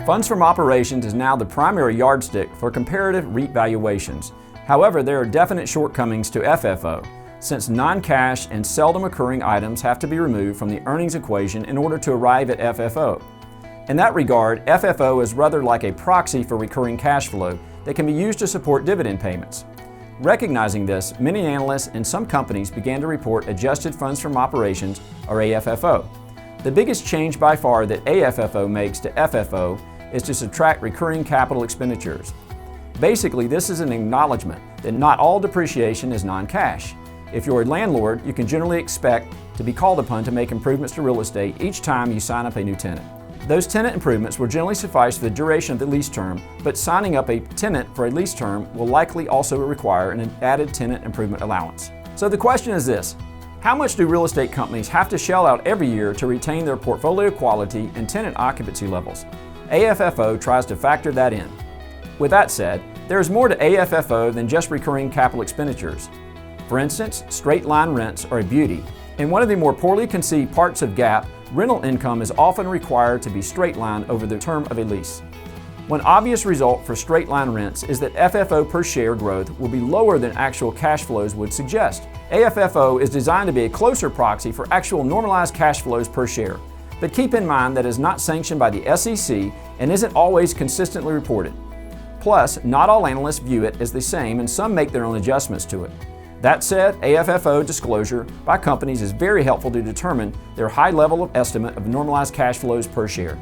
Funds from operations is now the primary yardstick for comparative REIT valuations. However, there are definite shortcomings to FFO, since non-cash and seldom occurring items have to be removed from the earnings equation in order to arrive at FFO. In that regard, FFO is rather like a proxy for recurring cash flow that can be used to support dividend payments. Recognizing this, many analysts and some companies began to report adjusted funds from operations, or AFFO. The biggest change by far that AFFO makes to FFO is to subtract recurring capital expenditures. Basically, this is an acknowledgement that not all depreciation is non-cash. If you're a landlord, you can generally expect to be called upon to make improvements to real estate each time you sign up a new tenant. Those tenant improvements will generally suffice for the duration of the lease term, but signing up a tenant for a lease term will likely also require an added tenant improvement allowance. So the question is this: how much do real estate companies have to shell out every year to retain their portfolio quality and tenant occupancy levels? AFFO tries to factor that in. With that said, there is more to AFFO than just recurring capital expenditures. For instance, straight-line rents are a beauty. In one of the more poorly conceived parts of GAAP, rental income is often required to be straight-line over the term of a lease. One obvious result for straight-line rents is that FFO per share growth will be lower than actual cash flows would suggest. AFFO is designed to be a closer proxy for actual normalized cash flows per share. But keep in mind that it is not sanctioned by the SEC and isn't always consistently reported. Plus, not all analysts view it as the same and some make their own adjustments to it. That said, AFFO disclosure by companies is very helpful to determine their high level of estimate of normalized cash flows per share.